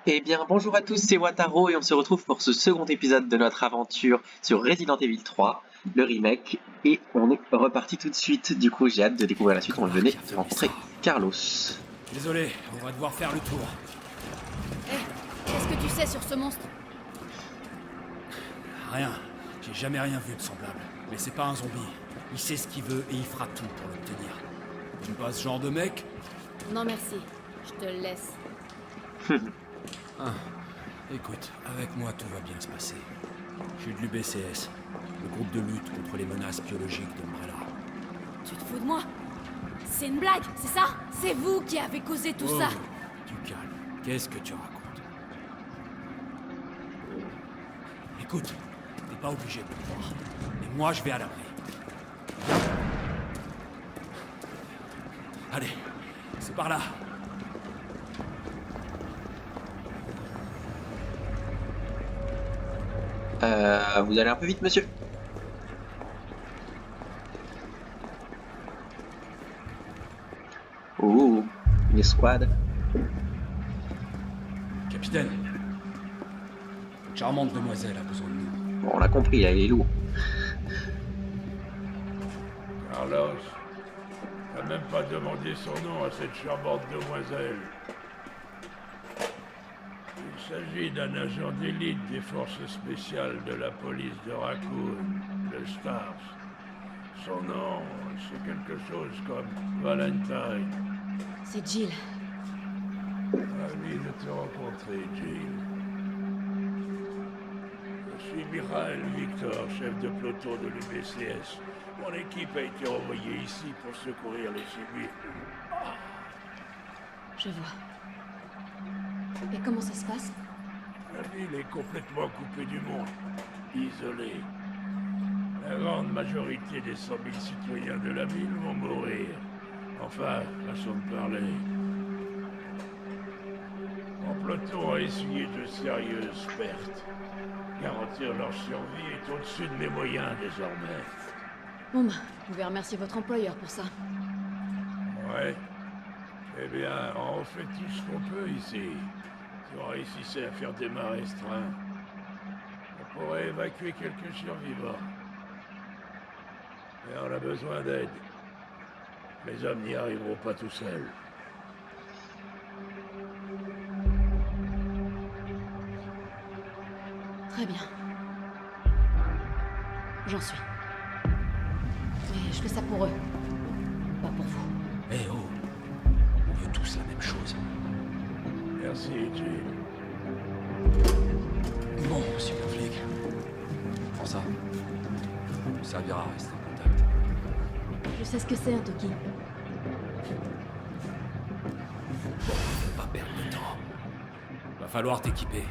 Eh bien, bonjour à tous, c'est Wataro et on se retrouve pour ce second épisode de notre aventure sur Resident Evil 3, le remake, et on est reparti tout de suite. Du coup, j'ai hâte de découvrir la suite. On venait rencontrer Carlos. Désolé, on va devoir faire le tour. Qu'est-ce que tu sais sur ce monstre? Rien. J'ai jamais rien vu de semblable. Mais c'est pas un zombie. Il sait ce qu'il veut et il fera tout pour l'obtenir. T'aimes pas ce genre de mec? Non merci, je te le laisse. Écoute, avec moi tout va bien se passer. Je suis de l'UBCS, le groupe de lutte contre les menaces biologiques d'Umbrella. Tu te fous de moi? C'est une blague, c'est ça? C'est vous qui avez causé tout ça? Du calme. Qu'est-ce que tu racontes? Écoute, t'es pas obligé de me croire. Mais moi, je vais à l'abri. Allez, c'est par là. Vous allez un peu vite, monsieur? Ouh, une escouade. Capitaine, cette charmante demoiselle a besoin de nous. Bon, on l'a compris, là, il est lourd. Carlos, t'as même pas demandé son nom à cette charmante demoiselle. Il s'agit d'un agent d'élite des forces spéciales de la police de Raccoon, le Stars. Son nom, c'est quelque chose comme Valentine. C'est Jill. Ravi de te rencontrer, Jill. Je suis Mikhail Victor, chef de peloton de l'UBCS. Mon équipe a été envoyée ici pour secourir les civils. Je vois. Et comment ça se passe? La ville est complètement coupée du monde, isolée. La grande majorité des 100 000 citoyens de la ville vont mourir. Enfin, façon de parler. Mon peloton a essuyé de sérieuses pertes. Garantir leur survie est au-dessus de mes moyens désormais. Bon bah, vous pouvez remercier votre employeur pour ça. Ouais. Eh bien, on fait tout ce qu'on peut ici. Si on réussissait à faire démarrer ce train, on pourrait évacuer quelques survivants. Mais on a besoin d'aide. Les hommes n'y arriveront pas tout seuls. Très bien. J'en suis. Mais je fais ça pour eux. Pas pour vous. Eh oh, on veut tous la même chose. Merci, Jill. Bon, super flic. Pour ça, ça servira à rester en contact. Je sais ce que c'est un Toki. Faut pas perdre de temps. Va falloir t'équiper.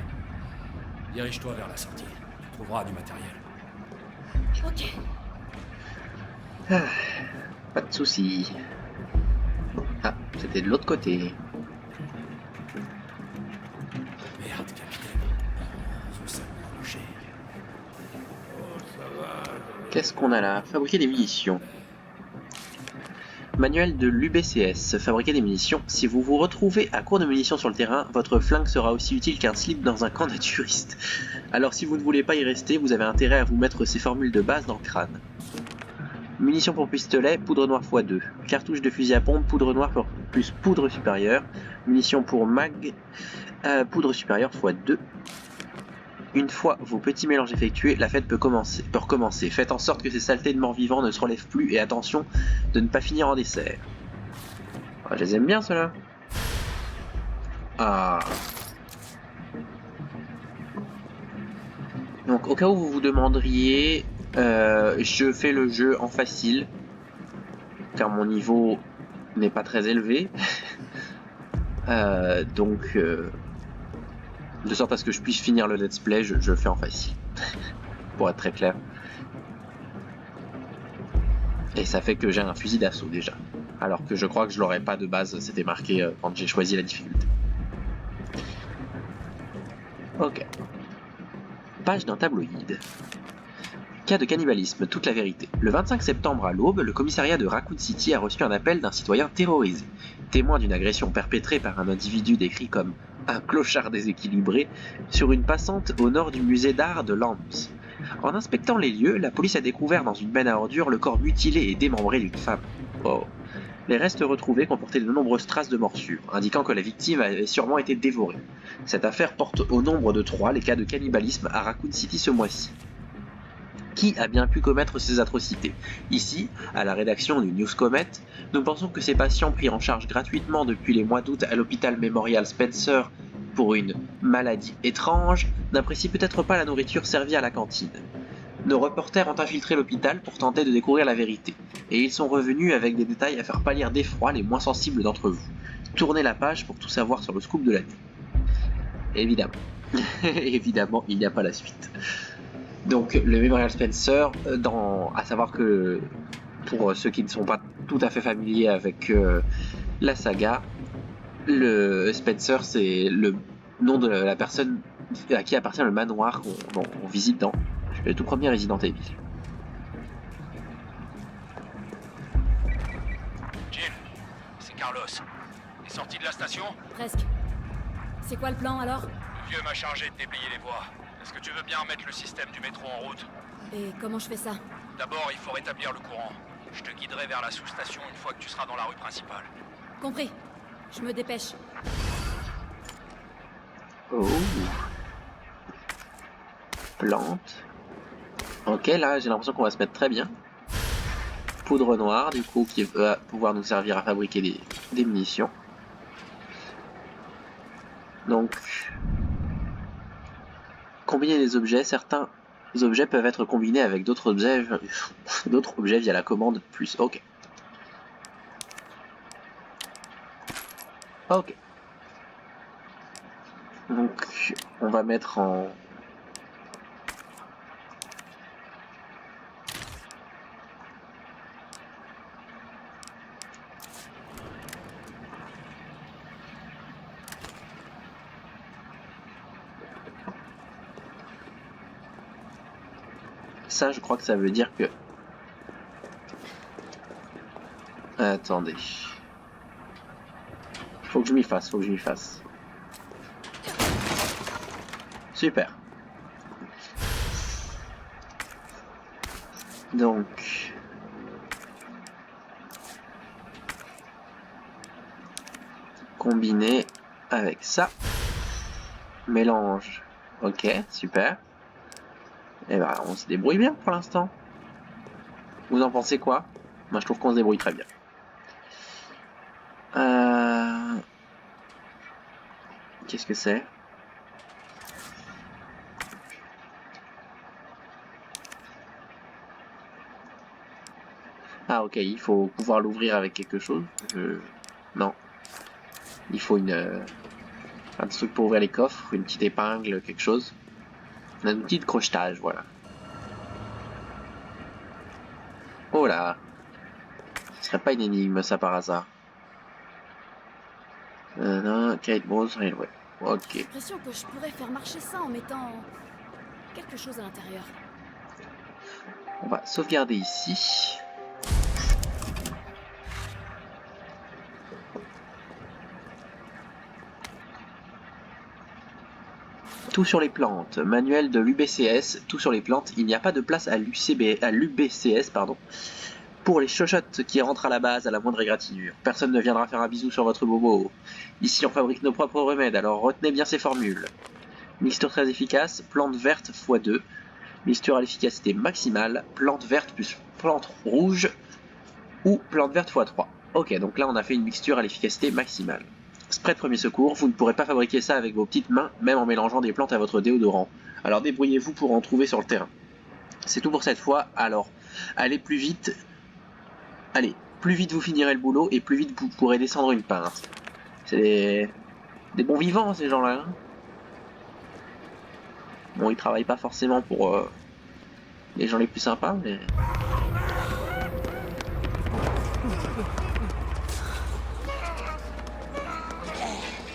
Dirige-toi vers la sortie. Tu trouveras du matériel. Ok. Pas de soucis. Ah, c'était de l'autre côté. Merde, capitaine. Faut ça me bouger. Oh, ça va. Qu'est-ce qu'on a là? Fabriquer des munitions. Manuel de l'UBCS. Fabriquer des munitions. Si vous vous retrouvez à court de munitions sur le terrain, votre flingue sera aussi utile qu'un slip dans un camp naturiste. Alors si vous ne voulez pas y rester, vous avez intérêt à vous mettre ces formules de base dans le crâne. Munitions pour pistolet, poudre noire x2. Cartouche de fusil à pompe, poudre noire plus poudre supérieure. Munitions pour mag, poudre supérieure x2. Une fois vos petits mélanges effectués, la fête peut recommencer. Faites en sorte que ces saletés de morts-vivants ne se relèvent plus et attention de ne pas finir en dessert. Ah, je les aime bien ceux-là. Ah. Donc au cas où vous vous demanderiez, je fais le jeu en facile, car mon niveau n'est pas très élevé. De sorte à ce que je puisse finir le let's play, je le fais en facile. Pour être très clair. Et ça fait que j'ai un fusil d'assaut déjà. Alors que je crois que je l'aurais pas de base, c'était marqué quand j'ai choisi la difficulté. Ok. Page d'un tabloïd. Cas de cannibalisme, toute la vérité. Le 25 septembre à l'aube, le commissariat de Raccoon City a reçu un appel d'un citoyen terrorisé. Témoin d'une agression perpétrée par un individu décrit comme un clochard déséquilibré, sur une passante au nord du musée d'art de Lens. En inspectant les lieux, la police a découvert dans une benne à ordures le corps mutilé et démembré d'une femme. Oh. Les restes retrouvés comportaient de nombreuses traces de morsures, indiquant que la victime avait sûrement été dévorée. Cette affaire porte au nombre de 3 les cas de cannibalisme à Raccoon City ce mois-ci. Qui a bien pu commettre ces atrocités? Ici, à la rédaction du News Comet, nous pensons que ces patients pris en charge gratuitement depuis les mois d'août à l'hôpital Memorial Spencer pour une maladie étrange n'apprécient peut-être pas la nourriture servie à la cantine. Nos reporters ont infiltré l'hôpital pour tenter de découvrir la vérité, et ils sont revenus avec des détails à faire pâlir d'effroi les moins sensibles d'entre vous. Tournez la page pour tout savoir sur le scoop de la nuit. Évidemment. Évidemment, il n'y a pas la suite. Donc, le Memorial Spencer, à savoir que, pour ceux qui ne sont pas tout à fait familiers avec la saga, le Spencer, c'est le nom de la personne à qui appartient le manoir qu'on visite dans le tout premier Resident Evil. Jill, c'est Carlos. T'es sorti de la station? Presque. C'est quoi le plan alors? Le vieux m'a chargé de déblayer les voies. Est-ce que tu veux bien remettre le système du métro en route? Et comment je fais ça? D'abord, il faut rétablir le courant. Je te guiderai vers la sous-station une fois que tu seras dans la rue principale. Compris. Je me dépêche. Oh. Plante. Ok, là j'ai l'impression qu'on va se mettre très bien. Poudre noire, du coup, qui va pouvoir nous servir à fabriquer des munitions. Donc, combiner les objets, certains objets peuvent être combinés avec d'autres objets via la commande plus. Ok. Ok. Donc, on va mettre en... Ça, je crois que ça veut dire que... Attendez. Faut que je m'y fasse. Super. Donc... Combiner avec ça. Mélange. Ok, super. Et ben, on se débrouille bien pour l'instant. Vous en pensez quoi? Moi, je trouve qu'on se débrouille très bien. Qu'est-ce que c'est? Ah, ok, il faut pouvoir l'ouvrir avec quelque chose. Non. Il faut un truc pour ouvrir les coffres, une petite épingle, quelque chose. Un outil de crochetage, voilà. Oh là. Ce serait pas une énigme, ça, par hasard. Kate Moss Railway. Ok. J'ai l'impression que je pourrais faire marcher ça en mettant quelque chose à l'intérieur. On va sauvegarder ici. Tout sur les plantes. Manuel de l'UBCS. Tout sur les plantes. Il n'y a pas de place à l'UBCS, pardon. Pour les chochottes qui rentrent à la base à la moindre égratignure. Personne ne viendra faire un bisou sur votre bobo. Ici on fabrique nos propres remèdes, alors retenez bien ces formules. Mixture très efficace, plante verte x2. Mixture à l'efficacité maximale, plante verte plus plante rouge ou plante verte x3. Ok, donc là on a fait une mixture à l'efficacité maximale. Spray de premier secours, vous ne pourrez pas fabriquer ça avec vos petites mains, même en mélangeant des plantes à votre déodorant. Alors débrouillez-vous pour en trouver sur le terrain. C'est tout pour cette fois, alors allez plus vite. Allez, plus vite vous finirez le boulot et plus vite vous pourrez descendre une pinte. C'est des bons vivants ces gens-là. Hein. Bon, ils travaillent pas forcément pour les gens les plus sympas, mais...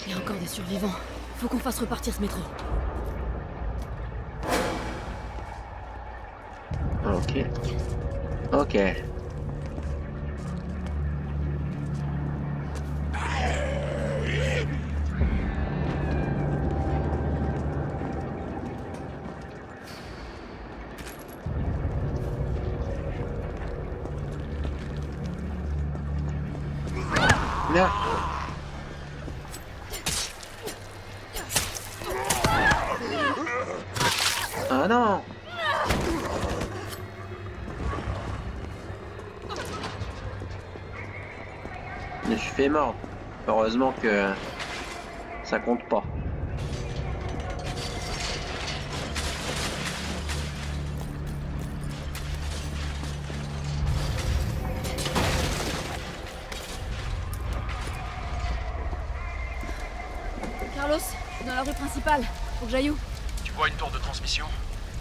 Il y a encore des survivants. Faut qu'on fasse repartir ce métro. Ok. Ok. Viens. Ah non. Je suis fait mordre. Heureusement que ça compte pas. Carlos, je suis dans la rue principale. Faut que j'aille où? Tu vois une tour de transmission?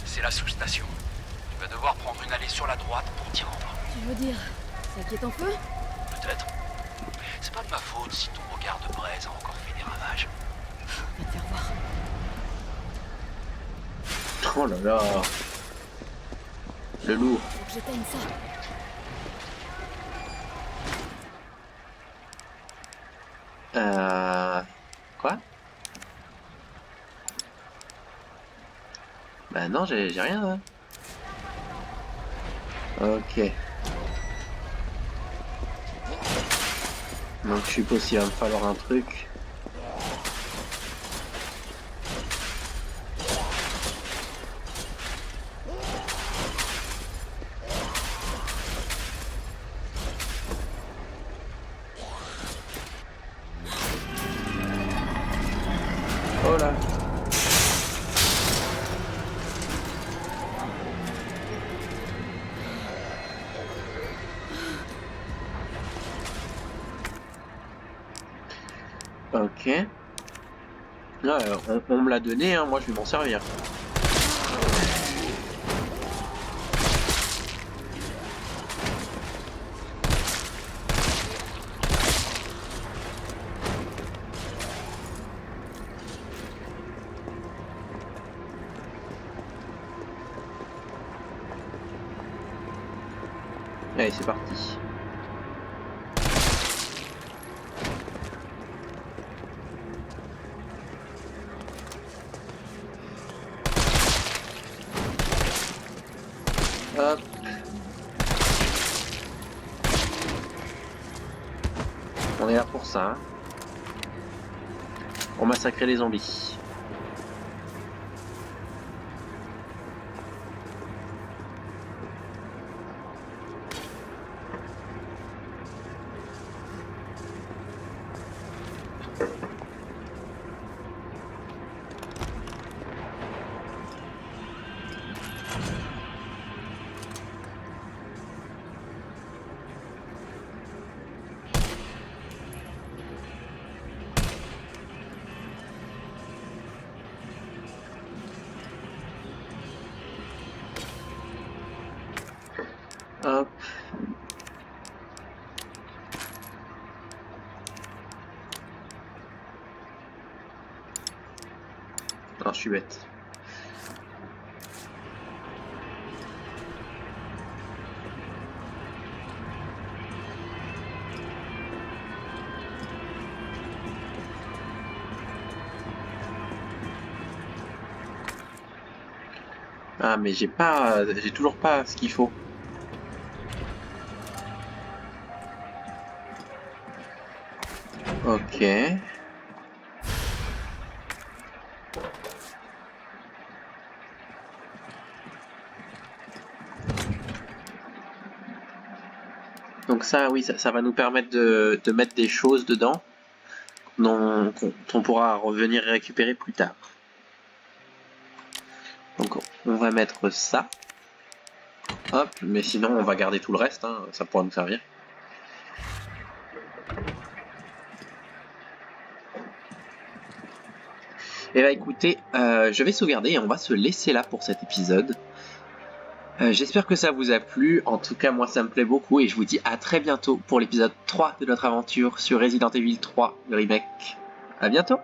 C'est la sous-station. Tu vas devoir prendre une allée sur la droite pour t'y rendre. Tu veux dire, ça qui est en feu? Peut-être. C'est pas de ma faute si ton regard de braise a encore fait des ravages. Va te faire voir. Oh là là. Le lourd. Faut que j'éteigne ça. Quoi? Bah non, j'ai rien là. Ok. Donc je suppose qu'il va me falloir un truc. Oh là. Ok. Ouais, on me l'a donné, hein, moi je vais m'en servir. Allez, c'est parti. Hop. On est là pour ça. Hein. Pour massacrer les zombies. Hop. Non, je suis bête. Ah, mais j'ai toujours pas ce qu'il faut. Ok. Donc ça, oui, ça va nous permettre de mettre des choses dedans qu'on pourra revenir récupérer plus tard. Donc on va mettre ça. Hop, mais sinon on va garder tout le reste, hein, ça pourra nous servir. Et bah écoutez, je vais sauvegarder et on va se laisser là pour cet épisode. J'espère que ça vous a plu, en tout cas moi ça me plaît beaucoup et je vous dis à très bientôt pour l'épisode 3 de notre aventure sur Resident Evil 3, le remake. À bientôt.